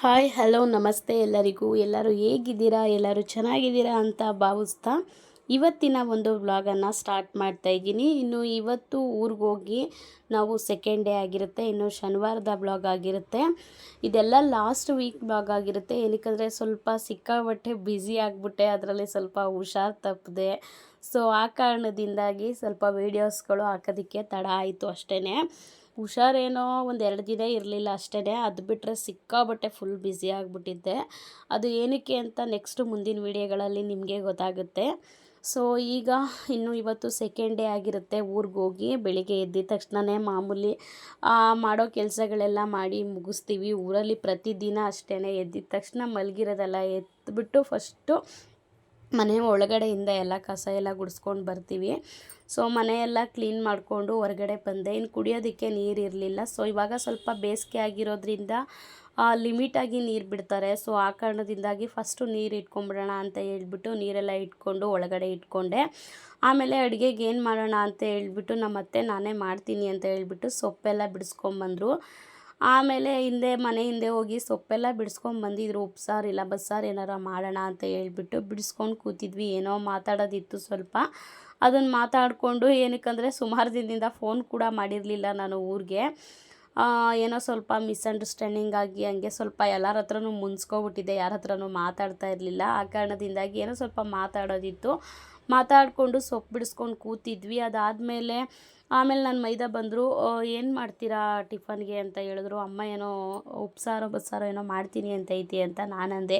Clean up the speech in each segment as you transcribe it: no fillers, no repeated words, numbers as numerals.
Hi hello ನಮಸ್ತೆ ಎಲ್ಲರಿಗೂ. ಎಲ್ಲರೂ ಹೇಗಿದ್ದೀರಾ? ಎಲ್ಲರೂ ಚೆನ್ನಾಗಿದ್ದೀರಾ ಅಂತ ಭಾವಿಸ್ತಾ ಇವತ್ತಿನ ಒಂದು ವ್ಲಾಗನ್ನು ಸ್ಟಾರ್ಟ್ ಮಾಡ್ತಾ ಇದ್ದೀನಿ. ಇನ್ನು ಇವತ್ತು ಊರಿಗೆ ಹೋಗಿ ನಾವು ಸೆಕೆಂಡ್ ಡೇ ಆಗಿರುತ್ತೆ. ಇನ್ನು ಶನಿವಾರದ ವ್ಲಾಗ್ ಆಗಿರುತ್ತೆ. ಇದೆಲ್ಲ ಲಾಸ್ಟ್ ವೀಕ್ ವ್ಲಾಗ್ ಆಗಿರುತ್ತೆ. ಏನಕ್ಕಂದರೆ ಸ್ವಲ್ಪ ಸಿಕ್ಕಾಪಟ್ಟೆ ಬ್ಯುಸಿ ಆಗಿಬಿಟ್ಟೆ, ಅದರಲ್ಲಿ ಸ್ವಲ್ಪ ಹುಷಾರು ತಪ್ಪದೆ. ಸೊ ಆ ಕಾರಣದಿಂದಾಗಿ ಸ್ವಲ್ಪ ವೀಡಿಯೋಸ್ಗಳು ಹಾಕೋದಕ್ಕೆ ತಡ ಆಯಿತು ಅಷ್ಟೇ. ಹುಷಾರೇನೋ ಒಂದು 2 ದಿನ ಇರಲಿಲ್ಲ ಅಷ್ಟೇ. ಅದು ಬಿಟ್ಟರೆ ಸಿಕ್ಕಾಬಟ್ಟೆ ಫುಲ್ ಬ್ಯುಸಿ ಆಗಿಬಿಟ್ಟಿದ್ದೆ. ಅದು ಏನಕ್ಕೆ ಅಂತ ನೆಕ್ಸ್ಟು ಮುಂದಿನ ವೀಡಿಯೋಗಳಲ್ಲಿ ನಿಮಗೆ ಗೊತ್ತಾಗುತ್ತೆ. ಸೊ ಈಗ ಇನ್ನು ಇವತ್ತು ಸೆಕೆಂಡ್ ಡೇ ಆಗಿರುತ್ತೆ. ಊರಿಗೆ ಹೋಗಿ ಬೆಳಿಗ್ಗೆ ಎದ್ದಿದ ತಕ್ಷಣವೇ ಮಾಮೂಲಿ ಮಾಡೋ ಕೆಲಸಗಳೆಲ್ಲ ಮಾಡಿ ಮುಗಿಸ್ತೀವಿ. ಊರಲ್ಲಿ ಪ್ರತಿದಿನ ಅಷ್ಟೇ, ಎದ್ದಿದ ತಕ್ಷಣ ಮಲಗಿರೋದೆಲ್ಲ ಎದ್ಬಿಟ್ಟು ಫಸ್ಟು ಮನೆ ಒಳಗಡೆಯಿಂದ ಎಲ್ಲ ಕಸ ಎಲ್ಲ ಗುಡಿಸ್ಕೊಂಡು ಬರ್ತೀವಿ. ಸೊ ಮನೆಯೆಲ್ಲ ಕ್ಲೀನ್ ಮಾಡಿಕೊಂಡು ಹೊರಗಡೆ ಬಂದೆ. ಇನ್ನು ಕುಡಿಯೋದಕ್ಕೆ ನೀರು ಇರಲಿಲ್ಲ. ಸೊ ಇವಾಗ ಸ್ವಲ್ಪ ಬೇಸಿಗೆ ಆಗಿರೋದ್ರಿಂದ ಲಿಮಿಟಾಗಿ ನೀರು ಬಿಡ್ತಾರೆ. ಸೊ ಆ ಕಾರಣದಿಂದಾಗಿ ಫಸ್ಟು ನೀರು ಇಟ್ಕೊಂಡ್ಬಿಡೋಣ ಅಂತ ಹೇಳ್ಬಿಟ್ಟು ನೀರೆಲ್ಲ ಇಟ್ಕೊಂಡು ಒಳಗಡೆ ಇಟ್ಕೊಂಡೆ. ಆಮೇಲೆ ಅಡುಗೆಗೆ ಏನು ಮಾಡೋಣ ಅಂತ ಹೇಳ್ಬಿಟ್ಟು ನಮ್ಮ ಅತ್ತೆ ನಾನೇ ಮಾಡ್ತೀನಿ ಅಂತ ಹೇಳ್ಬಿಟ್ಟು ಸೊಪ್ಪೆಲ್ಲ ಬಿಡಿಸ್ಕೊಂಬಂದರು. ಆಮೇಲೆ ಮನೆ ಹಿಂದೆ ಹೋಗಿ ಸೊಪ್ಪೆಲ್ಲ ಬಿಡಿಸ್ಕೊಂಬಂದಿದ್ರು. ಉಪ್ಸಾರು ಇಲ್ಲ ಬಸ್ಸಾರು ಏನಾರ ಮಾಡೋಣ ಅಂತ ಹೇಳ್ಬಿಟ್ಟು ಬಿಡಿಸ್ಕೊಂಡು ಕೂತಿದ್ವಿ. ಏನೋ ಮಾತಾಡೋದಿತ್ತು ಸ್ವಲ್ಪ, ಅದನ್ನು ಮಾತಾಡಿಕೊಂಡು ಏನಕ್ಕಂದರೆ ಸುಮಾರು ದಿನದಿಂದ ಫೋನ್ ಕೂಡ ಮಾಡಿರಲಿಲ್ಲ ನಾನು ಊರಿಗೆ. ಏನೋ ಸ್ವಲ್ಪ ಮಿಸ್ಅಂಡರ್ಸ್ಟ್ಯಾಂಡಿಂಗ್ ಆಗಿ ಹಂಗೆ ಸ್ವಲ್ಪ ಎಲ್ಲರ ಹತ್ರನೂ ಮುನ್ಸ್ಕೊಬಿಟ್ಟಿದ್ದೆ, ಯಾರ ಹತ್ರನೂ ಮಾತಾಡ್ತಾ ಇರಲಿಲ್ಲ. ಆ ಕಾರಣದಿಂದಾಗಿ ಏನೋ ಸ್ವಲ್ಪ ಮಾತಾಡೋದಿತ್ತು. ಮಾತಾಡಿಕೊಂಡು ಸೊಪ್ಪು ಬಿಡಿಸ್ಕೊಂಡು ಕೂತಿದ್ವಿ. ಆಮೇಲೆ ನನ್ನ ಮೈದ ಬಂದರು. ಏನು ಮಾಡ್ತೀರಾ ಟಿಫನ್ಗೆ ಅಂತ ಹೇಳಿದ್ರು. ಅಮ್ಮ ಏನೋ ಉಪ್ಸಾರೋ ಬಸ್ಸಾರೋ ಏನೋ ಮಾಡ್ತೀನಿ ಅಂತ ಐತಿ ಅಂತ ನಾನಂದೆ.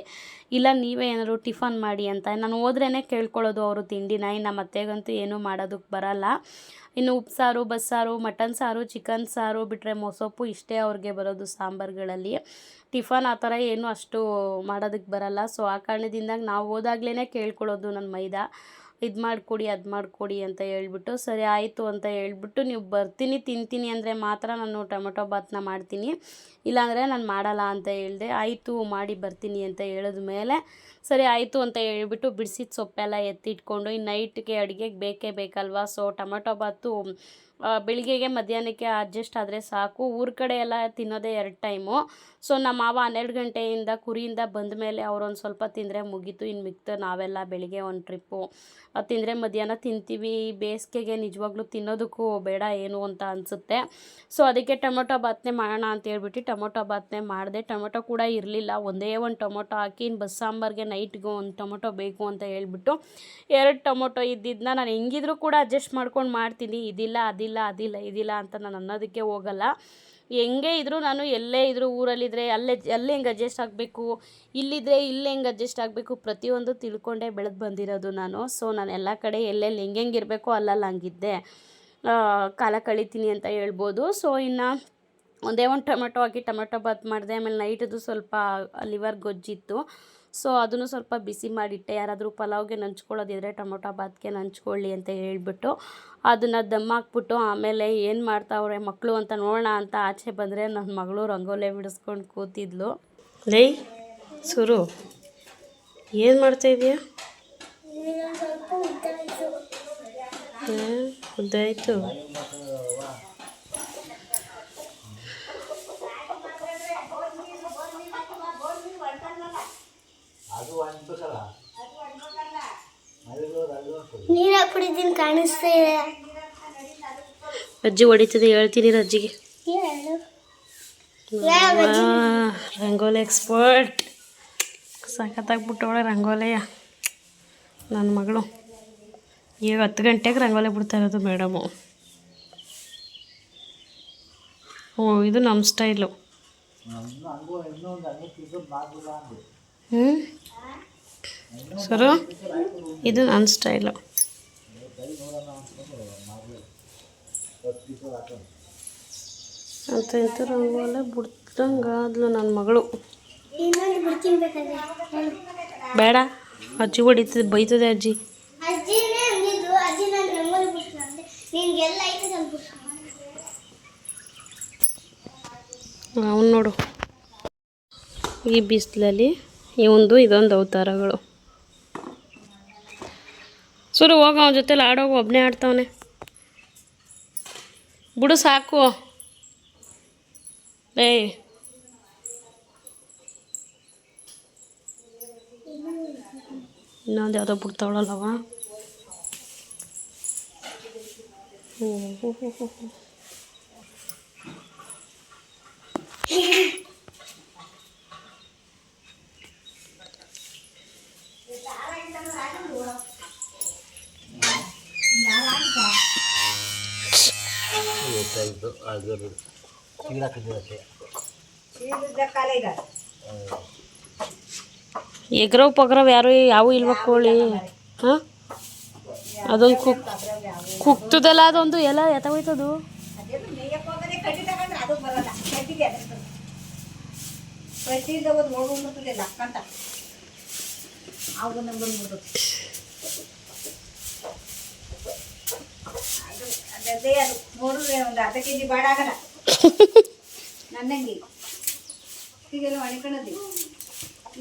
ಇಲ್ಲ ನೀವೇ ಏನಾದ್ರು ಟಿಫನ್ ಮಾಡಿ ಅಂತ. ನಾನು ಹೋದ್ರೇ ಕೇಳ್ಕೊಳ್ಳೋದು ಅವರು ತಿಂಡಿನ. ನಮ್ಮ ಅತ್ತೆಗಂತೂ ಏನೂ ಮಾಡೋದಕ್ಕೆ ಬರಲ್ಲ. ಇನ್ನು ಉಪ್ಸಾರು ಬಸ್ಸಾರು ಮಟನ್ ಸಾರು ಚಿಕನ್ ಸಾರು ಬಿಟ್ಟರೆ ಮೊಸೊಪ್ಪು ಇಷ್ಟೇ ಅವ್ರಿಗೆ ಬರೋದು ಸಾಂಬಾರುಗಳಲ್ಲಿ. ಟಿಫನ್ ಆ ಥರ ಏನೂ ಅಷ್ಟು ಮಾಡೋದಕ್ಕೆ ಬರಲ್ಲ. ಸೊ ಆ ಕಾರಣದಿಂದ ನಾವು ಹೋದಾಗ್ಲೇ ಕೇಳ್ಕೊಳ್ಳೋದು ನನ್ನ ಮೈದ, ಇದು ಮಾಡಿಕೊಡಿ ಅದು ಮಾಡಿಕೊಡಿ ಅಂತ ಹೇಳ್ಬಿಟ್ಟು. ಸರಿ ಆಯಿತು ಅಂತ ಹೇಳ್ಬಿಟ್ಟು, ನೀವು ಬರ್ತೀನಿ ತಿಂತೀನಿ ಅಂದರೆ ಮಾತ್ರ ನಾನು ಟೊಮೆಟೊ ಬಾತನ್ನ ಮಾಡ್ತೀನಿ, ಇಲ್ಲಾಂದರೆ ನಾನು ಮಾಡಲ್ಲ ಅಂತ ಹೇಳಿದೆ. ಆಯಿತು ಮಾಡಿ ಬರ್ತೀನಿ ಅಂತ ಹೇಳಿದ್ಮೇಲೆ ಸರಿ ಆಯಿತು ಅಂತ ಹೇಳ್ಬಿಟ್ಟು ಬಿಡಿಸಿದ ಸೊಪ್ಪೆಲ್ಲ ಎತ್ತಿಟ್ಕೊಂಡು ಇನ್ನು ನೈಟ್ಗೆ ಅಡುಗೆಗೆ ಬೇಕೇ ಬೇಕಲ್ವ. ಸೊ ಟೊಮೆಟೊ ಬಾತು ಬೆಳಿಗ್ಗೆಗೆ ಮಧ್ಯಾಹ್ನಕ್ಕೆ ಅಡ್ಜಸ್ಟ್ ಆದರೆ ಸಾಕು. ಊರ ಕಡೆ ಎಲ್ಲ ತಿನ್ನೋದೇ 2 ಟೈಮು. ಸೊ ನಮ್ಮ ಮಾವ 12 ಗಂಟೆಯಿಂದ ಕುರಿಯಿಂದ ಬಂದ ಮೇಲೆ ಅವರೊಂದು ಸ್ವಲ್ಪ ತಿಂದರೆ ಮುಗೀತು. ಇನ್ನು ಮಿಕ್ತ ನಾವೆಲ್ಲ ಬೆಳಿಗ್ಗೆ ಒಂದು ಟ್ರಿಪ್ಪು ತಿಂದರೆ ಮಧ್ಯಾಹ್ನ ತಿಂತೀವಿ. ಬೇಸಿಗೆಗೆ ನಿಜವಾಗ್ಲೂ ತಿನ್ನೋದಕ್ಕೂ ಬೇಡ ಏನು ಅಂತ ಅನಿಸುತ್ತೆ. ಸೊ ಅದಕ್ಕೆ ಟೊಮೊಟೊ ಬಾತನ್ನೇ ಮಾಡೋಣ ಅಂತ ಹೇಳ್ಬಿಟ್ಟು ಟೊಮೊಟೊ ಬಾತನ್ನೇ ಮಾಡಿದೆ. ಟೊಮೊಟೊ ಕೂಡ ಇರಲಿಲ್ಲ, ಒಂದೇ ಒಂದು ಟೊಮೊಟೊ ಹಾಕಿ ಇನ್ನು ಬಸ್ಸಾಂಬಾರಿಗೆ ನೈಟ್ಗೆ ಒಂದು ಟೊಮೊಟೊ ಬೇಕು ಅಂತ ಹೇಳ್ಬಿಟ್ಟು 2 ಟೊಮೊಟೊ ಇದ್ದಿದ್ದನ್ನ ನಾನು ಹೆಂಗಿದ್ರು ಕೂಡ ಅಡ್ಜಸ್ಟ್ ಮಾಡ್ಕೊಂಡು ಮಾಡ್ತೀನಿ. ಇದಿಲ್ಲ ಅಂತ ನಾನು ಅನ್ನೋದಕ್ಕೆ ಹೋಗಲ್ಲ. ಹೆಂಗೆ ಇದ್ದರೂ ನಾನು ಎಲ್ಲೇ ಇದ್ದರೂ ಊರಲ್ಲಿದ್ದರೆ ಅಲ್ಲೇ ಹೆಂಗೆ ಅಡ್ಜಸ್ಟ್ ಆಗಬೇಕು, ಇಲ್ಲಿದ್ದರೆ ಇಲ್ಲೇ ಹೆಂಗೆ ಅಡ್ಜಸ್ಟ್ ಆಗಬೇಕು ಪ್ರತಿಯೊಂದು ತಿಳ್ಕೊಂಡೇ ಬೆಳೆದು ಬಂದಿರೋದು ನಾನು. ಸೊ ನಾನು ಎಲ್ಲ ಕಡೆ ಎಲ್ಲೆಲ್ಲಿ ಹೆಂಗೆ ಇರಬೇಕೋ ಅಲ್ಲಲ್ಲಿ ಹಂಗಿದ್ದೆ ಕಾಲ ಕಳಿತೀನಿ ಅಂತ ಹೇಳ್ಬೋದು. ಸೊ ಇನ್ನು ಒಂದೇ ಒಂದು ಟೊಮೆಟೊ ಹಾಕಿ ಟೊಮೆಟೊ ಬಾತ್ ಮಾಡಿದೆ. ಆಮೇಲೆ ನೈಟದು ಸ್ವಲ್ಪ ಲಿವರ್ ಗೊಜ್ಜಿತ್ತು. ಸೊ ಅದನ್ನು ಸ್ವಲ್ಪ ಬಿಸಿ ಮಾಡಿಟ್ಟೆ. ಯಾರಾದರೂ ಪಲಾವ್ಗೆ ನಂಚ್ಕೊಳ್ಳೋದಿದ್ರೆ ಟೊಮೊಟೊ ಬಾತ್ಗೆ ನಂಚ್ಕೊಳ್ಳಿ ಅಂತ ಹೇಳ್ಬಿಟ್ಟು ಅದನ್ನು ದಮ್ ಹಾಕ್ಬಿಟ್ಟು ಆಮೇಲೆ ಏನು ಮಾಡ್ತಾವ್ರೆ ಮಕ್ಕಳು ಅಂತ ನೋಡೋಣ ಅಂತ ಆಚೆ ಬಂದರೆ ನನ್ನ ಮಗಳು ರಂಗೋಲೆ ಬಿಡಿಸ್ಕೊಂಡು ಕೂತಿದ್ಲು. ಲೈ ಸುರು, ಏನು ಮಾಡ್ತಾಯಿದ್ದೀಯ? ಉದ್ದಾಯಿತು. ನೀರು ಹಾಕ್ಬಿಟ್ಟಿದ್ದೀನಿ ಕಾಣಿಸ್ತಾ ಇದೆ. ಅಜ್ಜಿ ಹೊಡಿತದೆ, ಹೇಳ್ತೀನಿ ಅಜ್ಜಿಗೆ. ರಂಗೋಲಿ ಎಕ್ಸ್ಪರ್ಟ್, ಸಖತ್ತಾಗ್ಬಿಟ್ಟವಳೆ ರಂಗೋಲಿಯ ನನ್ನ ಮಗಳು. ಈಗ 10 ಗಂಟೆಗೆ ರಂಗೋಲಿ ಬಿಡ್ತಾ ಇರೋದು ಮೇಡಮು. ಇದು ನಮ್ಮ ಸ್ಟೈಲು. ಸರು, ಇದು ನನ್ನ ಸ್ಟೈಲು. ಅಂತ ಇಂಥ ರಂಗೋಲೆ ಬಿಡ್ತಂಗಾದ್ಲು ನನ್ನ ಮಗಳು. ಬೇಡ, ಅಜ್ಜಿ ಹೊಡಿತದೆ, ಬೈತದೆ ಅಜ್ಜಿ. ಅವನು ನೋಡು ಈ ಬಿಸಿಲಲ್ಲಿ ಇದೊಂದು ಅವತಾರಗಳು. ಸುರು ಹೋಗ, ಅವನ ಜೊತೆಲಿ ಆಡೋಗು, ಒಬ್ಬನೇ ಆಡ್ತಾವನೆ. ಬಿಡು ಸಾಕು. ಏಯ್ ಇನ್ನೊಂದು ಯಾವುದೋ ಬಿಡ್ತಾವಳಲ್ಲವ. ಓಹೋ ಎಗ್ರವ್ ಪಗ್ರವ್ ಯಾವ ಇಲ್ವ ಕೋಳಿ. ಹಾಂ ಅದೊಂದು ಕುಕ್ತದಲ್ಲ, ಅದೊಂದು ಎಲ್ಲ ಎತ್ತೋಯ್ತದು. ಅದೇ ಅದು ನೋಡಿದ್ರೆ ಒಂದು ಅರ್ಧ ಕೆಜಿ ಬಾಡ ಆಗಲ್ಲ ನನ್ನಂಗೆ ಈಗೆಲ್ಲ ಒಣಕಣದಿ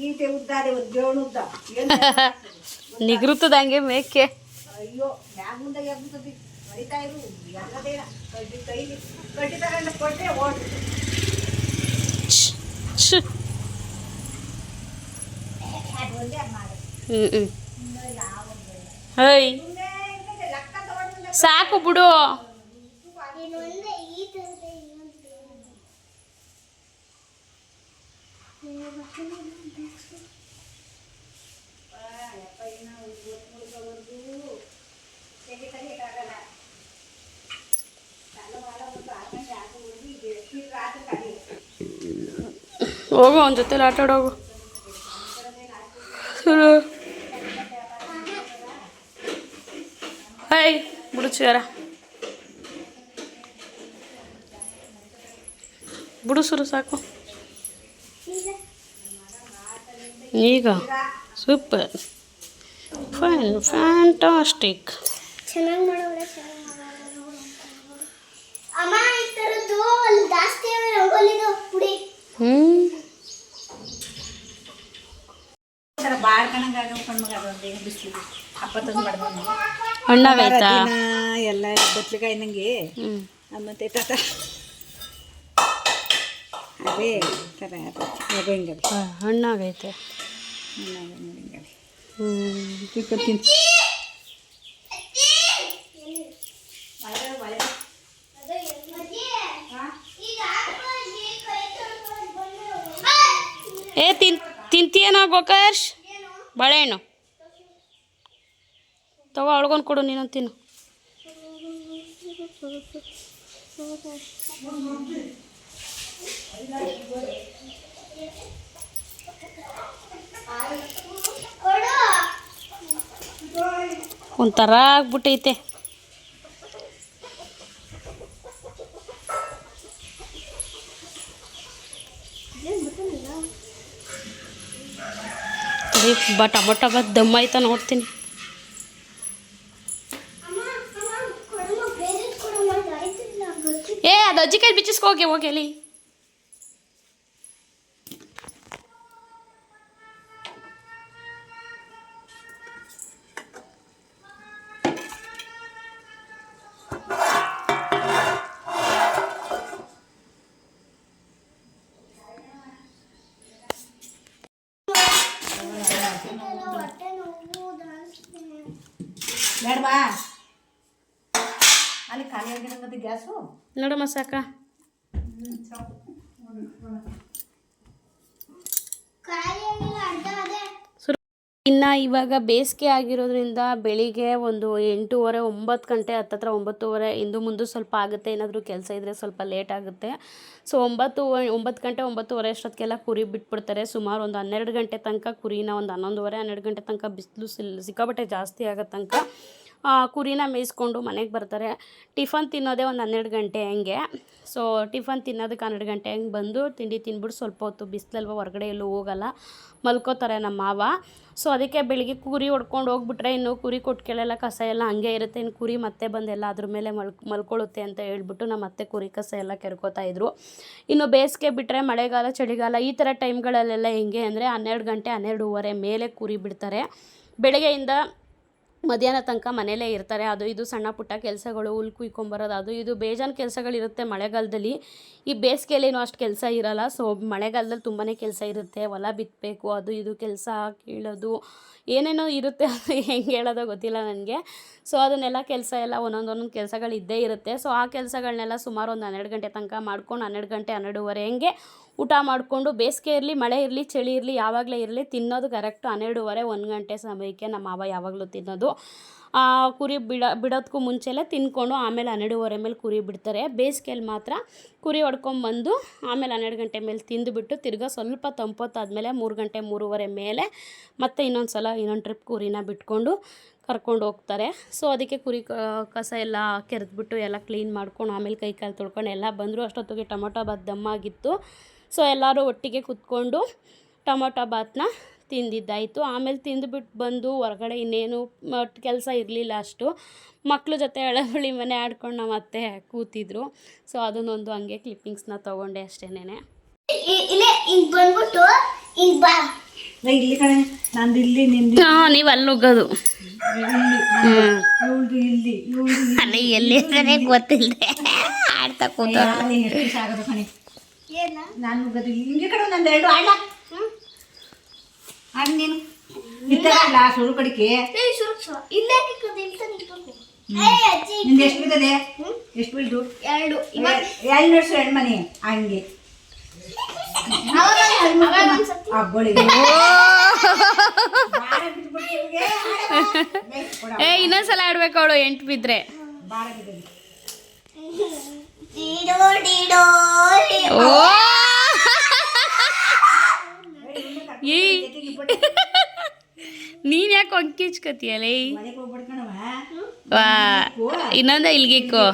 ಈಟೆ ಉದ್ದ ಅದೇ ಒಂದು ಜೋಳು ಉದ್ದ ನಿಗೃತದ ಹಂಗೆ ಮೇಕೆ. ಅಯ್ಯೋ ಮ್ಯಾಗ ಮುಂದೆ ಎಗ್ತದೆ ಹೊಡಿತಾ ಇರು ಎಗ್ಗದೇನ ಕಡ್ಡಿ ಕೈಲಿ ಕಡ್ಡಿ ತಗೊಂಡು ಕೊಟ್ಟರೆ ಓಡು. ಅದು ಒಂದೇ ಅದು ಮಾಡಿ ಹೈ ಸಾಕು ಬಿಡು. ಇನ್ನೊಂದೇ ಈ ಥರದ ಇನ್ನೊಂದು ಹೋಗು ಅವನ ಜೊತೆಲಿ ಆಟಾಡೋಗು. ಹೈ ಬಿಡು ಚೇರ ಬಿಡು ಸುರು ಸಾಕು. ಈಗ ಸೂಪರ್ ಫೈನ್ ಫ್ಯಾಂಟಾಸ್ಟಿಕ್. ಚೆನ್ನಾಗಿ ಮಾಡೋಳೆ ಅಮ್ಮ. ಈ ಥರದ್ದು ಅಲ್ಲಿ ಜಾಸ್ತಿ ಅವೆ ರಂಗೋಲಿದು ಪುಡಿ. ಹಣ್ಣಾಗೈತಾ ಎಲ್ಲ ಬತ್ಲಿಕಾಯಿ ನಂಗೆ ಮತ್ತೆ ತಾತ ಅದೇ ಥರ ಹಿಂಗೆ ಹಣ್ಣಾಗೈತೆ. ಏ ತಿಂತೀಯನ ಗೋಕರ್ಷ್? ಬಾಳೆಹಣ್ಣು ತಗೋ, ಅವಳಿಗೊಂದು ಕೊಡು, ನೀನೊಂದು ತಿನ್ನು. ಒಂಥರ ಆಗ್ಬಿಟ್ಟೈತೆ. ಟೊಮೊಟೊ ದಮ್ ಆಯ್ತಾ ನೋಡ್ತೀನಿ. ಏ ಅದು ಅಜ್ಜಿ ಕೈ ಬಿಚ್ಚಿಸ್ಕೋಗಿ ಹೋಗಿ ಅಲ್ಲಿ. ಬೇಡವಾ ಅಲ್ಲಿ ಖಾಲಿ ಆಗಿರೋದು ಗ್ಯಾಸು ನೋಡಮ್ಮ ಸಾಕ. ಇನ್ನು ಇವಾಗ ಬೇಸಿಗೆ ಆಗಿರೋದ್ರಿಂದ ಬೆಳಿಗ್ಗೆ ಒಂದು 8:30 9 ಗಂಟೆ ಹತ್ತತ್ರ 9:30 ಇಂದು ಮುಂದೆ ಸ್ವಲ್ಪ ಆಗುತ್ತೆ. ಏನಾದರೂ ಕೆಲಸ ಇದ್ದರೆ ಸ್ವಲ್ಪ ಲೇಟ್ ಆಗುತ್ತೆ. ಸೊ 9 ಗಂಟೆ 9:30 ಅಷ್ಟೊತ್ತಿಗೆಲ್ಲ ಕುರಿ ಬಿಟ್ಬಿಡ್ತಾರೆ. ಸುಮಾರು ಒಂದು 12 ಗಂಟೆ ತನಕ ಕುರಿನ, ಒಂದು 11:30 12 ಗಂಟೆ ತನಕ ಬಿಸಿಲು ಸಿಕ್ಕಾಪಟ್ಟೆ ಜಾಸ್ತಿ ಆಗೋ ತನಕ ಕುರಿನ ಮೇಯಿಸ್ಕೊಂಡು ಮನೆಗೆ ಬರ್ತಾರೆ. ಟಿಫನ್ ತಿನ್ನೋದೇ ಒಂದು 12 ಗಂಟೆ ಹಂಗೆ. ಸೊ ಟಿಫನ್ ತಿನ್ನೋದಕ್ಕೆ 12 ಗಂಟೆ ಹಂಗೆ ಬಂದು ತಿಂಡಿ ತಿಂದ್ಬಿಟ್ಟು ಸ್ವಲ್ಪ ಹೊತ್ತು ಬಿಸಿಲಲ್ವ ಹೊರಗಡೆ ಎಲ್ಲೂ ಹೋಗಲ್ಲ, ಮಲ್ಕೋತಾರೆ ನಮ್ಮ ಮಾವ. ಸೊ ಅದಕ್ಕೆ ಬೆಳಿಗ್ಗೆ ಕುರಿ ಹೊಡ್ಕೊಂಡು ಹೋಗ್ಬಿಟ್ರೆ ಇನ್ನು ಕುರಿ ಕೊಟ್ಟಿಗೆಲೆಲ್ಲ ಕಸ ಎಲ್ಲ ಹಂಗೆ ಇರುತ್ತೆ. ಇನ್ನು ಕುರಿ ಮತ್ತೆ ಬಂದೆಲ್ಲ ಅದ್ರ ಮೇಲೆ ಮಲ್ಕೊಳ್ಳುತ್ತೆ ಅಂತ ಹೇಳ್ಬಿಟ್ಟು ನಮ್ಮ ಅತ್ತೆ ಕುರಿ ಕಸ ಎಲ್ಲ ಕೆರ್ಕೋತಾ ಇದ್ರು. ಇನ್ನು ಬೇಸಿಗೆ ಬಿಟ್ಟರೆ ಮಳೆಗಾಲ ಚಳಿಗಾಲ ಈ ಥರ ಟೈಮ್ಗಳಲ್ಲೆಲ್ಲ ಹೆಂಗೆ ಅಂದರೆ 12 ಗಂಟೆ 12:30 ಮೇಲೆ ಕುರಿ ಬಿಡ್ತಾರೆ. ಬೆಳಗ್ಗೆಯಿಂದ ಮಧ್ಯಾಹ್ನ ತನಕ ಮನೇಲೇ ಇರ್ತಾರೆ. ಅದು ಇದು ಸಣ್ಣ ಪುಟ್ಟ ಕೆಲಸಗಳು, ಹುಲ್ ಕುಯ್ಕೊಂಬರೋದು, ಅದು ಇದು ಬೇಜಾನ್ ಕೆಲಸಗಳಿರುತ್ತೆ ಮಳೆಗಾಲದಲ್ಲಿ. ಈ ಬೇಸಿಗೆಯಲ್ಲೇನೂ ಅಷ್ಟು ಕೆಲಸ ಇರೋಲ್ಲ. ಸೊ ಮಳೆಗಾಲದಲ್ಲಿ ತುಂಬಾ ಕೆಲಸ ಇರುತ್ತೆ. ಹೊಲ ಬಿತ್ತಬೇಕು, ಅದು ಇದು ಕೆಲಸ ಕೀಳೋದು ಏನೇನೋ ಇರುತ್ತೆ. ಅದು ಹೆಂಗೆ ಹೇಳೋದೋ ಗೊತ್ತಿಲ್ಲ ನನಗೆ. ಸೊ ಅದನ್ನೆಲ್ಲ ಕೆಲಸ ಎಲ್ಲ ಒಂದೊಂದು ಕೆಲಸಗಳು ಇದ್ದೇ ಇರುತ್ತೆ. ಸೊ ಆ ಕೆಲಸಗಳನ್ನೆಲ್ಲ ಸುಮಾರು ಒಂದು 12 ಗಂಟೆ ತನಕ ಮಾಡ್ಕೊಂಡು 12 ಗಂಟೆ 12:30 ಹಂಗೆ ಊಟ ಮಾಡಿಕೊಂಡು, ಬೇಸಿಗೆ ಇರಲಿ ಮಳೆ ಇರಲಿ ಚಳಿ ಇರಲಿ ಯಾವಾಗಲೇ ಇರಲಿ ತಿನ್ನೋದು ಕರೆಕ್ಟು 12:30 1 ಗಂಟೆ ಸಮಯಕ್ಕೆ ನಮ್ಮ ಮಾವ ಯಾವಾಗಲೂ ತಿನ್ನೋದು. ಕುರಿ ಬಿಡೋದಕ್ಕೂ ಮುಂಚೆಲೇ ತಿನ್ಕೊಂಡು ಆಮೇಲೆ 12:30 ಮೇಲೆ ಕುರಿ ಬಿಡ್ತಾರೆ. ಬೇಸಿಗೆಯಲ್ಲಿ ಮಾತ್ರ ಕುರಿ ಹೊಡ್ಕೊಂಬಂದು ಆಮೇಲೆ 12 ಗಂಟೆ ಮೇಲೆ ತಿಂದುಬಿಟ್ಟು ತಿರ್ಗಾ ಸ್ವಲ್ಪ ತಂಪೊತ್ತಾದಮೇಲೆ 3 ಗಂಟೆ 3:30 ಮೇಲೆ ಮತ್ತೆ ಇನ್ನೊಂದು ಟ್ರಿಪ್ ಕುರಿನ ಬಿಟ್ಕೊಂಡು ಕರ್ಕೊಂಡು ಹೋಗ್ತಾರೆ. ಸೊ ಅದಕ್ಕೆ ಕುರಿ ಕಸ ಎಲ್ಲ ಕೆರೆದ್ಬಿಟ್ಟು ಎಲ್ಲ ಕ್ಲೀನ್ ಮಾಡ್ಕೊಂಡು ಆಮೇಲೆ ಕೈ ಕಾಲು ತೊಳ್ಕೊಂಡು ಎಲ್ಲ ಬಂದರು. ಅಷ್ಟೊತ್ತಿಗೆ ಟೊಮೊಟೊ ಬಾತ್ ದಮ್ಮಾಗಿತ್ತು. ಸೊ ಎಲ್ಲರೂ ಒಟ್ಟಿಗೆ ಕೂತ್ಕೊಂಡು ಟೊಮೊಟೊ ಬಾತನ್ನ ತಿಂದಿದ್ದಾಯಿತು. ಆಮೇಲೆ ತಿಂದುಬಿಟ್ಟು ಬಂದು ಹೊರಗಡೆ ಇನ್ನೇನು ಕೆಲಸ ಇರಲಿಲ್ಲ ಅಷ್ಟು. ಮಕ್ಳ ಜೊತೆ ಎಳಹುಳಿ ಮನೆ ಆಡ್ಕೊಂಡು ನಾವು ಮತ್ತೆ ಕೂತಿದ್ರು. ಸೊ ಅದನ್ನೊಂದು ಹಂಗೆ ಕ್ಲಿಪ್ಪಿಂಗ್ಸ್ನ ತೊಗೊಂಡೆ ಅಷ್ಟೇನೆ. ಇಲ್ಲೇ ಹಿಂಗ್ ಬಂದ್ಬಿಟ್ಟು ಹಿಂಗ್ ಬಾ. ಇಲ್ಲಿ ಕಣೆ ನಂದು ಇಲ್ಲಿ ನಿಂದು ನೀವು ಅಲ್ಲಿ ನುಗ್ಗೋದು ಇಲ್ಲಿ ಅಲ್ಲ ಎಲ್ಲಿ ಗೊತ್ತಿಲ್ಲದೆ ಆಡ್ತಾ ಕೂತ ಎಷ್ಟು ಆಗೋದು ಕಣೆ. ಏನ ನಾನು ನುಗ್ಗೋದು ಹಿಂಗೆ ಕಡೆ ನಂದು 2 ಆಡ ಆಡ ನೀನು ನಿಂತಲ್ಲ ಸುರು ಕಡಿಕೆ ಇಲ್ಲೇ ನಿಂತ್ಕೊಂಡು ಅಜ್ಜಿ ನಿಂದು ಎಷ್ಟು ಬೀಳ್ತದೆ? ಎಷ್ಟು ಬೀಳ್ತು? 2 2 ವರ್ಷ 2 ಮನೆ ಹಂಗೆ ಹಬ್ಬಳಿ ಇನ್ನೊಂದ್ಸಲ ಆಡ್ಬೇಕು ಅವಳು 8 ಬಿದ್ರೆ. ಬಾರ ಬಿದ್ದದು ಡೀಡೋ ಡೀಡೋ ಓ ಈ ನೀನ್ ಯಾಕೆ ಹೊಂಕಿಚ್ಕತಿಯಲೇ? ಮನೆಗೆ ಹೋಗ್ಬಿಡ್ಕಣವ ವಾ ಇನ್ನೊಂದ ಇಲ್ಗಿಕ್ಕೋ.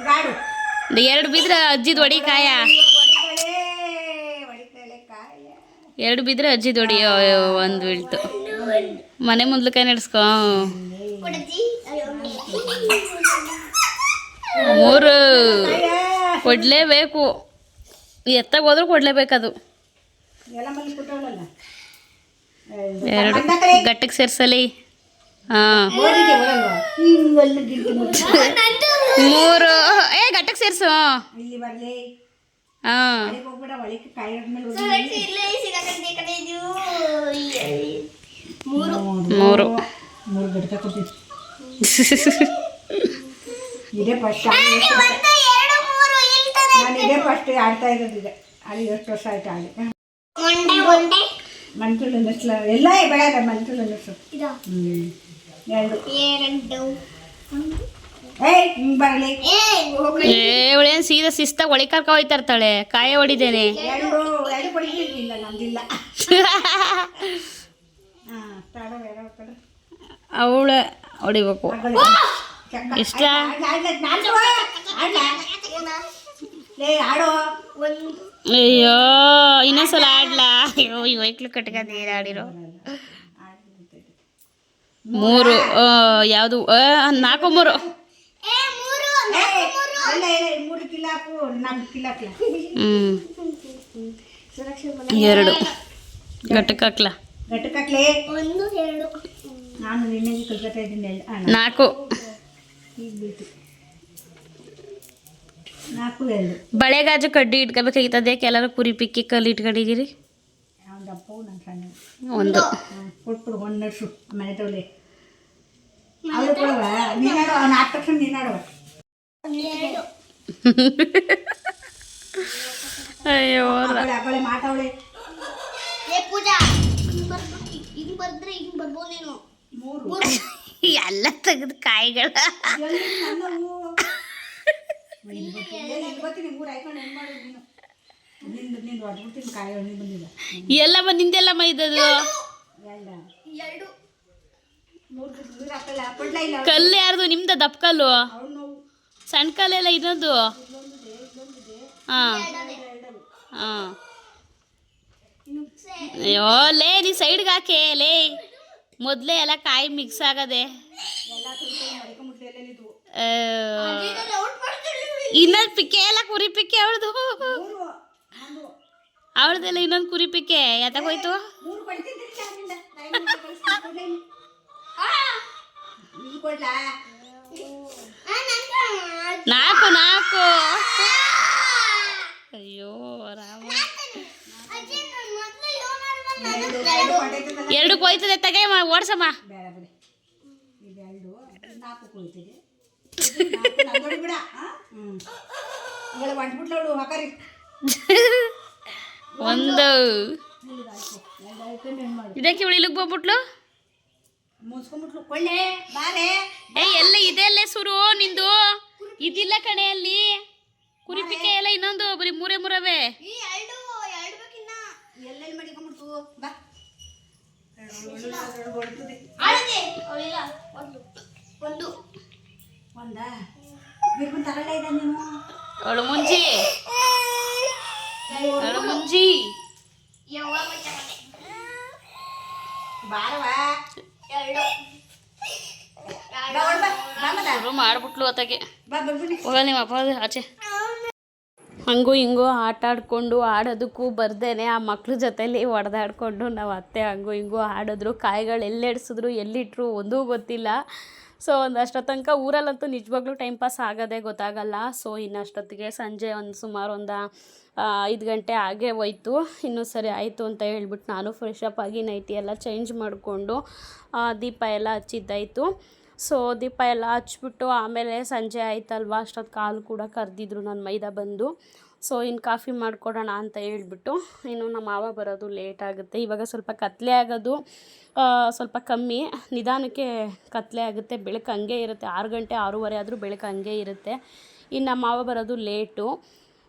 ಗಾಡು 2 ಬಿದ್ರೆ ಅಜ್ಜಿದ್ ಹೊಡಿ ಕಾಯ. 2 ಬಿದ್ರೆ ಅಜ್ಜಿದ್ ಹೊಡಿ. 1 ಬೀಳ್ತು. ಮನೆ ಮುಂದ್ಲಕಾಯ ನಡೆಸ್ಕೊ. ಕೊಡಜ್ಜಿ. ಅಯ್ಯೋ 3 ಕೊಡ್ಲೇಬೇಕು. ಎತ್ತಾಗ ಹೋದ್ರೂ ಕೊಡ್ಲೇಬೇಕದು. ಎಲ್ಲ ಮನೆ ಕೊಟ್ಟವಳಲ್ಲ 2 ಗಟ್ಟಕ್ಕೆ ಸೇರ್ಸಲಿ. ಹಾಂ 3 ಗಟ್ಟಕ್ಕೆ ಸೇರ್ಸು. ಇಲ್ಲಿ ಬರ್ಲಿ ಹಾಂ ಹೋಗ್ಬಿಡ ಒಳಗೆ ಕಾಯಿ ಆದ್ಮೇಲೆ ಇಲ್ಲೇ ಸಿಗಕಂತೆ ಕಡೆ ಇದು 3 ಗಡ್ಕ ಕೊಟ್ಟಿದ್ದು ಇದೇ ಫಸ್ಟ್ ನಾನು ಇದೇ ಫಸ್ಟ್ ಆಡ್ತಾ ಇರೋದು. ಈಗ ಅಲ್ಲಿ ಎಷ್ಟು ವರ್ಷ ಆಯ್ತು ಆಡಿ. ಮಂತ್ರುಳು ನೆಸ್ಲ ಎಲ್ಲ ಬೆಳೆದ ಮಂತ್ರುಳು ನೆಸ್ಲು 2 ಹಿಂಗ್ ಬರಲಿ. ಇವಳೇನು ಸೀದಾ ಶಿಸ್ತಾಗ ಒಳಿ ಕರ್ಕ ಹೋಯ್ತಾ ಇರ್ತಾಳೆ. ಕಾಯ ಹೊಡಿದೇನೆ 2 ಕೊಡಿಲ್ಲ ನಮ್ದಿಲ್ಲ. ಅವಳ ಹೊಡಿಬೇಕು. ಇಷ್ಟ ಆಡೋ ಅಯ್ಯೋ ಇನ್ನೊಂದ್ಸಲ ಆಡ್ಲಾ? ಅಯ್ಯೋ ಈ ವೈಕ್ಲು ಕಟ್ಕೊಂಡು ಏನು ಆಡಿರೋ. 3 ಯಾವುದು 4 3 3 ಕಿಲಾಕು 4 ಕಿಲಾಕ್ಲ 2 ಗಟ್ಟಕ್ಕೆ ಹಾಕ್ಲಾ? ಗಟ್ಟಕ್ಕಾಕ್ಲೆ 1 2 ನಾನು ನಿನ್ನೆ ಕಲ್ಕತ್ತಾ ಇದ್ದೀನಿ 4 ಈಗ ಬೀಳ್ತು 4 2 ಬಳೆಗಾಜು ಕಡ್ಡಿ ಇಟ್ಕೋಬೇಕಾಗಿತ್ತದೆ. ಕೆಲವರು ಕುರಿ ಪಿಕ್ಕಿ ಕಲ್ಲು ಇಟ್ಕೊಂಡಿದ್ದೀರಿ. ಅವ್ನ ದಪ್ಪವು ನನ್ನ ಸಣ್ಣ 1 ಕೊಟ್ಬಿಡು 1 ನಡ್ಸು ಮನೆ ತಗೊಳ್ಳಿ. ಅವ್ರು ಕೊಡುವ ನೀನಾಡು ಅವ್ನು 4 ತಕ್ಷಣ ನೀನಾಡುವ. ಅಯ್ಯೋ ಅಗಳೇ ಮಾತಾವಳೆ. ಏ ಪೂಜಾ ಹಿಂಗ್ ಬರ್ದ್ರೆ ಹಿಂಗ್ ಬರ್ಬೋದು ನೀನು. 3 ಎಲ್ಲ ತೆಗೆದು ಕಾಯಿಗಳ ಗೊತ್ತೀನಿ 3 ಆಯ್ಕೊಂಡು ಏನು ಮಾಡೋದು ನೀನು? ನಿಂದು ಹೊಡ್ಬಿಡ್ತೀನಿ ಕಾಯಿ ಹಣ್ಣು ಬಂದಿಲ್ಲ. ಎಲ್ಲಮ್ಮ ನಿಂದೆಲ್ಲಮ್ಮ ಇದ್ದದು 2 3 ಹಾಕಲ್ಲ ಕೊಡ್ಲ ಇಲ್ಲ. ಕಲ್ಲು ಯಾರ್ದು? ನಿಮ್ದ ದಪ್ಪ ಕಲ್ಲು? ಅವ್ನು ನೋವು ಸಣ್ಣ ಕಲ್ಲೆಲ್ಲ ಇನ್ನೊಂದು. ಹಾಂ ಹಾಂ ಅಯ್ಯೋ ಲೇ ನೀ ಸೈಡ್ಗೆ ಹಾಕೆ ಲೇ. ಮೊದಲೇ ಎಲ್ಲ ಕಾಯಿ ಮಿಕ್ಸ್ ಆಗದೆ. ಎಲ್ಲ ಮಡಿಕೊಂಬಿಟ್ಟು ಎಲ್ಲೆಲ್ಲಿದ್ವು ಇನ್ನೊಂದು ಪಿಕ್ಕೆ ಎಲ್ಲ ಕುರಿ ಪಿಕ್ಕೆ ಅವಳದು. ಅವಳದೆಲ್ಲ ಇನ್ನೊಂದು ಕುರಿ ಪಿಕ್ಕೆ ಎತ್ತಕ್ಕೆ ಹೋಯ್ತು. 3 ಕೊಡ್ತೀನಿ ಇದು ಕೊಡ್ಲಾ ನಾಲ್ಕು ನಾಲ್ಕು ಅಯ್ಯೋ ರಾಮ ಎರಡಕ್ಕೆ ಹೋಯ್ತದೆ ತಗೆ ಓಡ್ಸಮ್ಮ. ಬೇಡ ಬಿಡಿ ಇದು 2 4 ಕೊಯ್ತಿದೆ ನೋಡಿ ಬಿಡ. ಇವಳು ಹೊಂಟ್ಬಿಟ್ಲವಳು ಹಾಕರಿ ಒಂದು ಇದಕ್ಕೆ ಇವಳು ಇಲ್ಲಿಗೆ ಹೋಗ್ಬಿಟ್ಲು. ಮುನ್ಸ್ಕೊಂಡ್ಬಿಟ್ಲು ಕೊಳ್ಳೆ ಬಾಲೆ. ಎಲ್ಲ ಇದೆಲ್ಲೇ ಸುರು ನಿಂದು ಇದಿಲ್ಲ ಕಣೆ ಅಲ್ಲಿ ಕುರಿಪಿಕೆ ಎಲ್ಲ ಇನ್ನೊಂದು ಬರೀ ಮೂರೇ ಮೂರವೇ. ಎಲ್ಲೆಲ್ಲಿ ಮಡಿಕೊಂಡ್ಬಿಡ್ತು ಬಾ. ಒಂದಾ ಬೇಕು ತರಲ್ಲ ಇದೆ ನೀನು ಅವಳು ಮುಂಜಿ ಅವಳು ಮುಂಜಿ ಬಾರವಾ ಶುರು ಮಾಡ್ಬಿಟ್ಲು ಅತ್ತಾಗೆ. ಬಾ ಬರ್ಬಿಡಿ ಹೋಗಲ್ಲ ನಿಮ್ಮ ಅಪ್ಪ ಆಚೆ. ಹಂಗೂ ಹಿಂಗೂ ಆಟ ಆಡ್ಕೊಂಡು ಆಡೋದಕ್ಕೂ ಬರ್ದೇನೆ ಆ ಮಕ್ಳ ಜೊತೆಲಿ ಹೊಡೆದಾಡ್ಕೊಂಡು ನಾವು ಅತ್ತೆ ಹಂಗೂ ಹಿಂಗೂ ಆಡಿದ್ರು. ಕಾಯಿಗಳು ಎಲ್ಲೆಡ್ಸಿದ್ರು ಎಲ್ಲಿಟ್ರು ಒಂದೂ ಗೊತ್ತಿಲ್ಲ. ಸೊ ಒಂದಷ್ಟೊತ್ತು ತನಕ ಊರಲ್ಲಂತೂ ನಿಜವಾಗ್ಲೂ ಟೈಮ್ ಪಾಸ್ ಆಗೋದೇ ಗೊತ್ತಾಗಲ್ಲ. ಸೊ ಇನ್ನಷ್ಟೊತ್ತಿಗೆ ಸಂಜೆ ಸುಮಾರು 5 ಗಂಟೆ ಆಗೇ ಹೋಯ್ತು. ಇನ್ನೂ ಸರಿ ಆಯಿತು ಅಂತ ಹೇಳ್ಬಿಟ್ಟು ನಾನು ಫ್ರೆಶ್ ಅಪ್ ಆಗಿ ನೈಟಿ ಎಲ್ಲ ಚೇಂಜ್ ಮಾಡಿಕೊಂಡು ದೀಪ ಎಲ್ಲ ಹಚ್ಚಿದ್ದಾಯಿತು. ಸೊ ದೀಪ ಎಲ್ಲ ಹಚ್ಬಿಟ್ಟು ಆಮೇಲೆ ಸಂಜೆ ಆಯ್ತಲ್ವ, ಅಷ್ಟೊತ್ತು ಕಾಲು ಕೂಡ ಕರೆದಿದ್ರು ನನ್ನ ಮೈದ ಬಂದು. ಸೊ ಇನ್ನು ಕಾಫಿ ಮಾಡಿಕೊಡೋಣ ಅಂತ ಹೇಳ್ಬಿಟ್ಟು, ಇನ್ನು ನಮ್ಮ ಮಾವ ಬರೋದು ಲೇಟ್ ಆಗುತ್ತೆ. ಇವಾಗ ಸ್ವಲ್ಪ ಕತ್ಲೆ ಆಗೋದು ಸ್ವಲ್ಪ ಕಮ್ಮಿ, ನಿಧಾನಕ್ಕೆ ಕತ್ಲೆ ಆಗುತ್ತೆ. ಬೆಳಕು ಹಂಗೆ ಇರುತ್ತೆ, 6 ಗಂಟೆ 6:30 ಆದರೂ ಬೆಳಕು ಹಂಗೆ ಇರುತ್ತೆ. ಇನ್ನು ನಮ್ಮ ಮಾವ ಬರೋದು ಲೇಟು.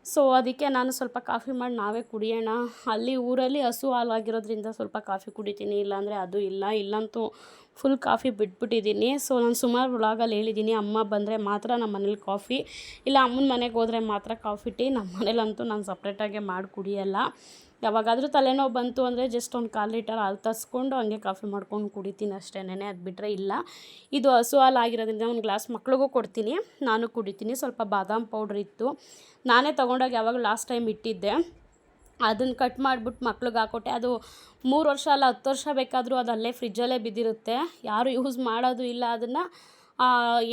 ಸೊ ಅದಕ್ಕೆ ನಾನು ಸ್ವಲ್ಪ ಕಾಫಿ ಮಾಡಿ ನಾವೇ ಕುಡಿಯೋಣ. ಅಲ್ಲಿ ಊರಲ್ಲಿ ಹಸು ಹಾಲಾಗಿರೋದ್ರಿಂದ ಸ್ವಲ್ಪ ಕಾಫಿ ಕುಡಿತೀನಿ, ಇಲ್ಲಾಂದರೆ ಅದು ಇಲ್ಲಂತೂ ಫುಲ್ ಕಾಫಿ ಬಿಟ್ಬಿಟ್ಟಿದ್ದೀನಿ. ಸೊ ನಾನು ಸುಮಾರು ವ್ಲಾಗಲ್ಲಿ ಹೇಳಿದ್ದೀನಿ, ಅಮ್ಮ ಬಂದರೆ ಮಾತ್ರ ನಮ್ಮ ಮನೇಲಿ ಕಾಫಿ, ಇಲ್ಲ ಅಮ್ಮನ ಮನೆಗೆ ಹೋದರೆ ಮಾತ್ರ ಕಾಫಿ ಟೀ. ನಮ್ಮ ಮನೇಲಂತೂ ನಾನು ಸಪ್ರೇಟಾಗೆ ಮಾಡಿ ಕುಡಿಯಲ್ಲ. ಯಾವಾಗಾದರೂ ತಲೆನೋವು ಬಂತು ಅಂದರೆ ಜಸ್ಟ್ 1/4 ಲೀಟರ್ ಹಾಲು ತರಿಸ್ಕೊಂಡು ಹಂಗೆ ಕಾಫಿ ಮಾಡ್ಕೊಂಡು ಕುಡಿತೀನಿ ಅಷ್ಟೇನೆ. ಅದು ಬಿಟ್ಟರೆ ಇಲ್ಲ. ಇದು ಹಸು ಹಾಲು ಆಗಿರೋದ್ರಿಂದ ಒಂದು ಗ್ಲಾಸ್ ಮಕ್ಳಿಗೂ ಕೊಡ್ತೀನಿ, ನಾನು ಕುಡಿತೀನಿ. ಸ್ವಲ್ಪ ಬಾದಾಮ್ ಪೌಡ್ರ್ ಇತ್ತು, ನಾನೇ ತೊಗೊಂಡೋಗಿ ಯಾವಾಗ ಲಾಸ್ಟ್ ಟೈಮ್ ಇಟ್ಟಿದ್ದೆ, ಅದನ್ನು ಕಟ್ ಮಾಡಿಬಿಟ್ಟು ಮಕ್ಳಿಗೆ ಹಾಕ್ಕೊಟ್ಟೆ. ಅದು 3 ವರ್ಷ ಅಲ್ಲ 10 ವರ್ಷ ಬೇಕಾದರೂ ಅದು ಅಲ್ಲೇ ಫ್ರಿಜ್ಜಲ್ಲೇ ಬಿದ್ದಿರುತ್ತೆ, ಯಾರೂ ಯೂಸ್ ಮಾಡೋದು ಇಲ್ಲ ಅದನ್ನು,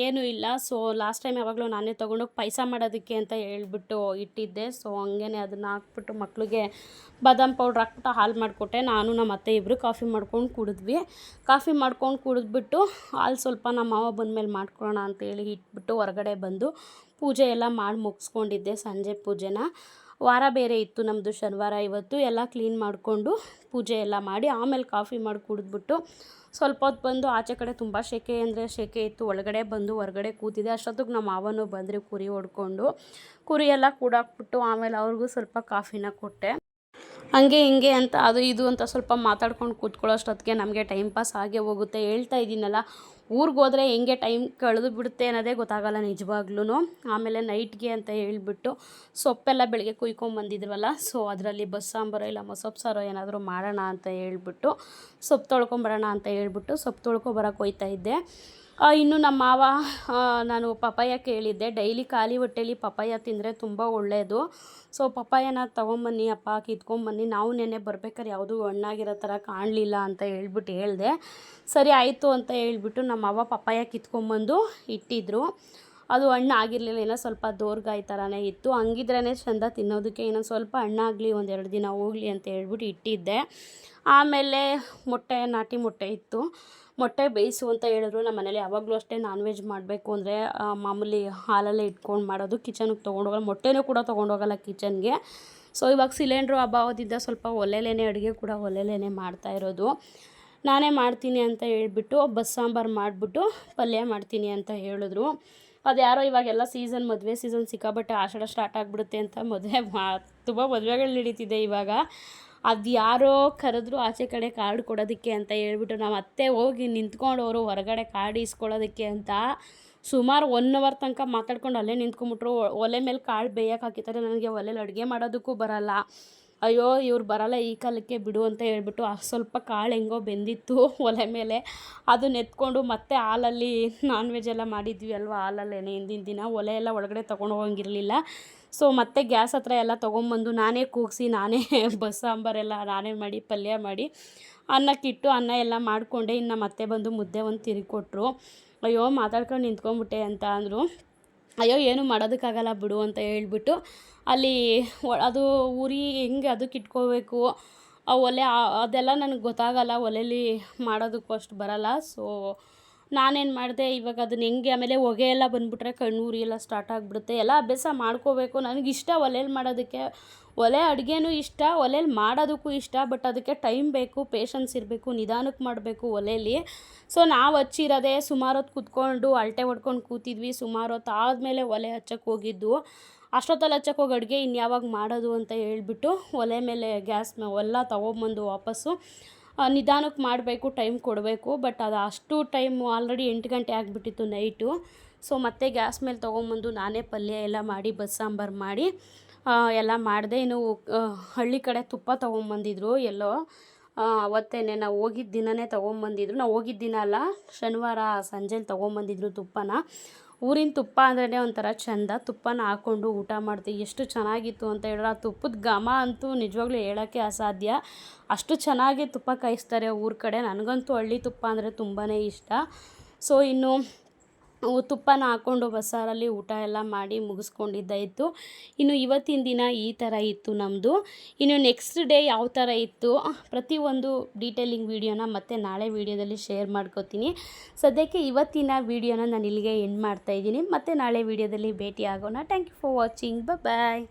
ಏನೂ ಇಲ್ಲ. ಸೊ ಲಾಸ್ಟ್ ಟೈಮ್ ಯಾವಾಗಲೂ ನಾನೇ ತೊಗೊಂಡೋಗಿ ಪಾಯಸ ಮಾಡೋದಕ್ಕೆ ಅಂತ ಹೇಳ್ಬಿಟ್ಟು ಇಟ್ಟಿದ್ದೆ. ಸೊ ಹಂಗೇ ಅದನ್ನು ಹಾಕ್ಬಿಟ್ಟು ಮಕ್ಕಳಿಗೆ ಬಾದಾಮ್ ಪೌಡ್ರ್ ಹಾಕ್ಬಿಟ್ಟು ಹಾಲು ಮಾಡಿಕೊಟ್ಟೆ. ನಾನು ನಮ್ಮ ಅತ್ತೆ ಇಬ್ಬರು ಕಾಫಿ ಮಾಡ್ಕೊಂಡು ಕುಡಿದ್ವಿ. ಕಾಫಿ ಮಾಡ್ಕೊಂಡು ಕುಡಿದ್ಬಿಟ್ಟು ಹಾಲು ಸ್ವಲ್ಪ ನಮ್ಮ ಮಾವ ಬಂದಮೇಲೆ ಮಾಡ್ಕೊಳ್ಳೋಣ ಅಂತೇಳಿ ಇಟ್ಬಿಟ್ಟು ಹೊರಗಡೆ ಬಂದು ಪೂಜೆ ಎಲ್ಲ ಮಾಡಿ ಮುಗಿಸ್ಕೊಂಡಿದ್ದೆ. ಸಂಜೆ ಪೂಜೆನ, ವಾರ ಬೇರೆ ಇತ್ತು ನಮ್ಮದು, ಶನಿವಾರ ಇವತ್ತು. ಎಲ್ಲ ಕ್ಲೀನ್ ಮಾಡಿಕೊಂಡು ಪೂಜೆ ಎಲ್ಲ ಮಾಡಿ ಆಮೇಲೆ ಕಾಫಿ ಮಾಡಿ ಕುಡಿದ್ಬಿಟ್ಟು ಸ್ವಲ್ಪ ಹೊತ್ತು ಬಂದು ಆಚೆ ಕಡೆ ತುಂಬ ಸೆಕೆ ಅಂದರೆ ಸೆಕೆ ಇತ್ತು, ಒಳಗಡೆ ಬಂದು ಹೊರಗಡೆ ಕೂತಿದೆ. ಅಷ್ಟೊತ್ತಿಗೆ ನಮ್ಮ ಮಾವನೂ ಬಂದರೆ ಕುರಿ ಹೊಡ್ಕೊಂಡು, ಕುರಿ ಎಲ್ಲ ಕೂಡಾಕ್ಬಿಟ್ಟು ಆಮೇಲೆ ಅವ್ರಿಗೂ ಸ್ವಲ್ಪ ಕಾಫಿನ ಕೊಟ್ಟೆ. ಹಂಗೆ ಹಿಂಗೆ ಅಂತ ಅದು ಇದು ಅಂತ ಸ್ವಲ್ಪ ಮಾತಾಡ್ಕೊಂಡು ಕೂತ್ಕೊಳ್ಳೋ ಅಷ್ಟೊತ್ತಿಗೆ ನಮಗೆ ಟೈಮ್ ಪಾಸ್ ಆಗೇ ಹೋಗುತ್ತೆ. ಹೇಳ್ತಾ ಇದ್ದೀನಲ್ಲ, ಊರಿಗೆ ಹೋದರೆ ಹೆಂಗೆ ಟೈಮ್ ಕಳೆದು ಬಿಡುತ್ತೆ ಅನ್ನೋದೇ ಗೊತ್ತಾಗಲ್ಲ ನಿಜವಾಗ್ಲೂ. ಆಮೇಲೆ ನೈಟ್ಗೆ ಅಂತ ಹೇಳ್ಬಿಟ್ಟು ಸೊಪ್ಪೆಲ್ಲ ಬೆಳಗ್ಗೆ ಕುಯ್ಕೊಂಬಂದಿದ್ವಲ್ಲ, ಸೊ ಅದರಲ್ಲಿ ಬಸ್ಸಾಂಬಾರೋ ಇಲ್ಲ ಮೊಸೊಪ್ಪು ಸಾರೋ ಏನಾದರೂ ಮಾಡೋಣ ಅಂತ ಹೇಳ್ಬಿಟ್ಟು ಸೊಪ್ಪು ತೊಳ್ಕೊಂಬರೋಣ ಅಂತ ಹೇಳ್ಬಿಟ್ಟು ಸೊಪ್ಪು ತೊಳ್ಕೊಬರೋಕೆ ಹೋಗ್ತಾ ಇದ್ದೆ. ಇನ್ನು ನಮ್ಮ ಮಾವ, ನಾನು ಪಪಾಯ ಕೇಳಿದ್ದೆ. ಡೈಲಿ ಖಾಲಿ ಹೊಟ್ಟೆಲಿ ಪಪಾಯ ತಿಂದರೆ ತುಂಬ ಒಳ್ಳೆಯದು. ಸೊ ಪಪಾಯನ ತೊಗೊಂಬನ್ನಿ ಅಪ್ಪ, ಕಿತ್ಕೊಂಬನ್ನಿ. ನಾವು ನೆನ್ನೆ ಬರ್ಬೇಕಾದ್ರೆ ಯಾವುದೂ ಹಣ್ಣಾಗಿರೋ ಥರ ಕಾಣಲಿಲ್ಲ ಅಂತ ಹೇಳ್ಬಿಟ್ಟು ಹೇಳಿದೆ. ಸರಿ ಆಯಿತು ಅಂತ ಹೇಳ್ಬಿಟ್ಟು ನಮ್ಮ ಮಾವ ಪಪಾಯ ಕಿತ್ಕೊಂಬಂದು ಇಟ್ಟಿದ್ರು. ಅದು ಹಣ್ಣು ಆಗಿರಲಿಲ್ಲ, ಏನೋ ಸ್ವಲ್ಪ ದೋರ್ಗಾಯಿ ಥರನೇ ಇತ್ತು. ಹಂಗಿದ್ರೇ ಚೆಂದ ತಿನ್ನೋದಕ್ಕೆ, ಇನ್ನೊಂದು ಸ್ವಲ್ಪ ಹಣ್ಣಾಗಲಿ, 1-2 ದಿನ ಹೋಗಲಿ ಅಂತ ಹೇಳ್ಬಿಟ್ಟು ಇಟ್ಟಿದ್ದೆ. ಆಮೇಲೆ ಮೊಟ್ಟೆ, ನಾಟಿ ಮೊಟ್ಟೆ ಇತ್ತು, ಮೊಟ್ಟೆ ಬೇಯಿಸು ಅಂತ ಹೇಳಿದ್ರು. ನಮ್ಮ ಮನೇಲಿ ಯಾವಾಗಲೂ ಅಷ್ಟೇ ನಾನ್ ವೆಜ್ ಮಾಡಬೇಕು ಅಂದರೆ ಮಾಮೂಲಿ ಹಾಲಲ್ಲೇ ಇಟ್ಕೊಂಡು ಮಾಡೋದು, ಕಿಚನ್ಗೆ ತೊಗೊಂಡೋಗಲ್ಲ, ಮೊಟ್ಟೆನೂ ಕೂಡ ತೊಗೊಂಡೋಗಲ್ಲ ಕಿಚನ್ಗೆ. ಸೊ ಇವಾಗ ಸಿಲಿಂಡ್ರು ಅಭಾವದಿಂದ ಸ್ವಲ್ಪ ಒಲೆಲೇ ಅಡುಗೆ ಕೂಡ ಒಲೆಲೇ ಮಾಡ್ತಾಯಿರೋದು. ನಾನೇ ಮಾಡ್ತೀನಿ ಅಂತ ಹೇಳ್ಬಿಟ್ಟು ಬಸ್ಸಾಂಬಾರು ಮಾಡಿಬಿಟ್ಟು ಪಲ್ಯ ಮಾಡ್ತೀನಿ ಅಂತ ಹೇಳಿದ್ರು. ಅದು ಯಾರೋ ಇವಾಗೆಲ್ಲ ಸೀಸನ್, ಮದುವೆ ಸೀಸನ್ ಸಿಕ್ಕಾಬಟ್ಟೆ, ಆಷಾಢ ಸ್ಟಾರ್ಟ್ ಆಗಿಬಿಡುತ್ತೆ ಅಂತ ತುಂಬ ಮದುವೆಗಳು ನಡೀತಿದೆ ಇವಾಗ. ಅದು ಯಾರೋ ಕರೆದ್ರು ಆಚೆ ಕಡೆ ಕಾರ್ಡ್ ಕೊಡೋದಕ್ಕೆ ಅಂತ ಹೇಳ್ಬಿಟ್ಟು ನಮ್ಮ ಅತ್ತೆ ಹೋಗಿ ನಿಂತ್ಕೊಂಡವರು ಹೊರಗಡೆ ಕಾರ್ಡ್ ಇಸ್ಕೊಳ್ಳೋದಕ್ಕೆ ಅಂತ. ಸುಮಾರು 1 ಅವರ್ ತನಕ ಮಾತಾಡ್ಕೊಂಡು ಅಲ್ಲೇ ನಿಂತ್ಕೊಂಡ್ಬಿಟ್ರು. ಒಲೆ ಮೇಲೆ ಕಾಳು ಬೇಯಕ್ಕೆ ಹಾಕಿದ್ದಾರೆ. ನನಗೆ ಒಲೆಯಲ್ಲಿ ಅಡುಗೆ ಮಾಡೋದಕ್ಕೂ ಬರಲ್ಲ. ಅಯ್ಯೋ ಇವ್ರು ಬರಲ್ಲ ಈ ಕಾಲಕ್ಕೆ ಬಿಡು ಅಂತ ಹೇಳ್ಬಿಟ್ಟು ಸ್ವಲ್ಪ ಕಾಳು ಹೆಂಗೋ ಬೆಂದಿತ್ತು ಒಲೆ ಮೇಲೆ, ಅದನ್ನ ಎತ್ಕೊಂಡು ಮತ್ತೆ ಹಾಲಲ್ಲಿ ನಾನ್ ವೆಜ್ ಎಲ್ಲ ಮಾಡಿದ್ವಿ ಅಲ್ವ, ಹಾಲಲ್ಲೇ ಹಿಂದಿನ ದಿನ ಒಲೆ ಎಲ್ಲ ಒಳಗಡೆ ತೊಗೊಂಡು ಹೋಗಂಗಿರಲಿಲ್ಲ. ಸೊ ಮತ್ತೆ ಗ್ಯಾಸ್ ಹತ್ರ ಎಲ್ಲ ತೊಗೊಂಬಂದು ನಾನೇ ಕೂಗಿಸಿ, ನಾನೇ ಬಸ್ಸಾಂಬಾರೆಲ್ಲ ನಾನೇ ಮಾಡಿ ಪಲ್ಯ ಮಾಡಿ ಅನ್ನಕ್ಕಿಟ್ಟು ಅನ್ನ ಎಲ್ಲ ಮಾಡಿಕೊಂಡೆ. ಇನ್ನು ಮತ್ತೆ ಬಂದು ಮುದ್ದೆ ಒಂದು ತಿರುಗಿ ಕೊಟ್ಟರು. ಅಯ್ಯೋ ಮಾತಾಡ್ಕೊಂಡು ನಿಂತ್ಕೊಂಡ್ಬಿಟ್ಟೆ ಅಂತ ಅಂದರು. ಅಯ್ಯೋ ಏನು ಮಾಡೋದಕ್ಕಾಗಲ್ಲ ಬಿಡು ಅಂತ ಹೇಳ್ಬಿಟ್ಟು ಅಲ್ಲಿ ಅದು ಉರಿ ಹೆಂಗೆ ಅದಕ್ಕೆ ಇಟ್ಕೋಬೇಕು, ಆ ಒಲೆ ಅದೆಲ್ಲ ನನಗೆ ಗೊತ್ತಾಗಲ್ಲ, ಒಲೆಯಲ್ಲಿ ಮಾಡೋದಕ್ಕೂ ಅಷ್ಟು ಬರಲ್ಲ. ಸೊ ನಾನೇನು ಮಾಡಿದೆ, ಇವಾಗ ಅದನ್ನ ಹೆಂಗೆ ಆಮೇಲೆ ಹೊಗೆ ಎಲ್ಲ ಬಂದುಬಿಟ್ರೆ ಕಣ್ಣು ಉರಿ ಎಲ್ಲ ಸ್ಟಾರ್ಟ್ ಆಗಿಬಿಡುತ್ತೆ. ಎಲ್ಲ ಅಭ್ಯಾಸ ಮಾಡ್ಕೋಬೇಕು. ನನಗಿಷ್ಟ ಒಲೆಯಲ್ಲಿ ಮಾಡೋದಕ್ಕೆ, ಒಲೆ ಅಡುಗೆನೂ ಇಷ್ಟ, ಒಲೆಯಲ್ಲಿ ಮಾಡೋದಕ್ಕೂ ಇಷ್ಟ. ಬಟ್ ಅದಕ್ಕೆ ಟೈಮ್ ಬೇಕು, ಪೇಷನ್ಸ್ ಇರಬೇಕು, ನಿಧಾನಕ್ಕೆ ಮಾಡಬೇಕು ಒಲೆಯಲ್ಲಿ. ಸೊ ನಾವು ಹಚ್ಚಿರೋದೆ ಸುಮಾರು ಹೊತ್ತು ಕೂತ್ಕೊಂಡು ಅಳತೆ ಹೊಡ್ಕೊಂಡು ಕೂತಿದ್ವಿ. ಸುಮಾರು ಹೊತ್ತು ಆದಮೇಲೆ ಒಲೆ ಹಚ್ಚಕ್ಕೆ ಹೋಗಿದ್ದು. ಅಷ್ಟೊತ್ತಲ್ಲಿ ಹಚ್ಚಕ್ಕೆ ಹೋಗಿ ಅಡುಗೆ ಇನ್ಯಾವಾಗ ಮಾಡೋದು ಅಂತ ಹೇಳ್ಬಿಟ್ಟು ಒಲೆ ಮೇಲೆ ಗ್ಯಾಸ್ ಎಲ್ಲ ತೊಗೊಂಬಂದು ವಾಪಸ್ಸು ನಿಧಾನಕ್ಕೆ ಮಾಡಬೇಕು, ಟೈಮ್ ಕೊಡಬೇಕು. ಬಟ್ ಅದು ಅಷ್ಟು ಟೈಮು ಆಲ್ರೆಡಿ 8 ಗಂಟೆ ಆಗಿಬಿಟ್ಟಿತ್ತು ನೈಟು. ಸೊ ಮತ್ತೆ ಗ್ಯಾಸ್ ಮೇಲೆ ತೊಗೊಂಬಂದು ನಾನೇ ಪಲ್ಯ ಎಲ್ಲ ಮಾಡಿ ಬಸ್ಸಾಂಬಾರು ಮಾಡಿ ಎಲ್ಲ ಮಾಡಿದೆ. ಇನ್ನು ಹಳ್ಳಿ ಕಡೆ ತುಪ್ಪ ತೊಗೊಂಬಂದಿದ್ರು ಎಲ್ಲೋ, ಅವತ್ತೇನೆ ನಾವು ಹೋಗಿದ್ದ ದಿನವೇ ತೊಗೊಂಬಂದಿದ್ರು. ನಾವು ಹೋಗಿದ್ದ ದಿನ ಅಲ್ಲ, ಶನಿವಾರ ಸಂಜೆಲಿ ತೊಗೊಂಬಂದಿದ್ರು ತುಪ್ಪನ. ಊರಿನ ತುಪ್ಪ ಅಂದ್ರೇ ಒಂಥರ ಚೆಂದ. ತುಪ್ಪನ ಹಾಕ್ಕೊಂಡು ಊಟ ಮಾಡ್ತೀವಿ, ಎಷ್ಟು ಚೆನ್ನಾಗಿತ್ತು ಅಂತ ಹೇಳಿದ್ರೆ. ಆ ತುಪ್ಪದ ಘಮ ಅಂತೂ ನಿಜವಾಗ್ಲೂ ಹೇಳೋಕ್ಕೆ ಅಸಾಧ್ಯ, ಅಷ್ಟು ಚೆನ್ನಾಗಿ ತುಪ್ಪ ಕಾಯಿಸ್ತಾರೆ ಊರ ಕಡೆ. ನನಗಂತೂ ಹಳ್ಳಿ ತುಪ್ಪ ಅಂದರೆ ತುಂಬಾ ಇಷ್ಟ. ಸೊ ಇನ್ನು ತುಪ್ಪನ ಹಾಕ್ಕೊಂಡು ಬಸ್ಸಾರಲ್ಲಿ ಊಟ ಎಲ್ಲ ಮಾಡಿ ಮುಗಿಸ್ಕೊಂಡಿದ್ದಾಯಿತು. ಇನ್ನು ಇವತ್ತಿನ ದಿನ ಈ ಥರ ಇತ್ತು ನಮ್ಮದು. ಇನ್ನು ನೆಕ್ಸ್ಟ್ ಡೇ ಯಾವ ಥರ ಇತ್ತು ಪ್ರತಿಯೊಂದು ಡೀಟೇಲಿಂಗ್ ವೀಡಿಯೋನ ಮತ್ತೆ ನಾಳೆ ವೀಡಿಯೋದಲ್ಲಿ ಶೇರ್ ಮಾಡ್ಕೋತೀನಿ. ಸದ್ಯಕ್ಕೆ ಇವತ್ತಿನ ವೀಡಿಯೋನ ನಾನು ಇಲ್ಲಿಗೆ ಎಂಡ್ ಮಾಡ್ತಾಯಿದ್ದೀನಿ. ಮತ್ತೆ ನಾಳೆ ವೀಡಿಯೋದಲ್ಲಿ ಭೇಟಿ ಆಗೋಣ. Thank you for watching. Bye.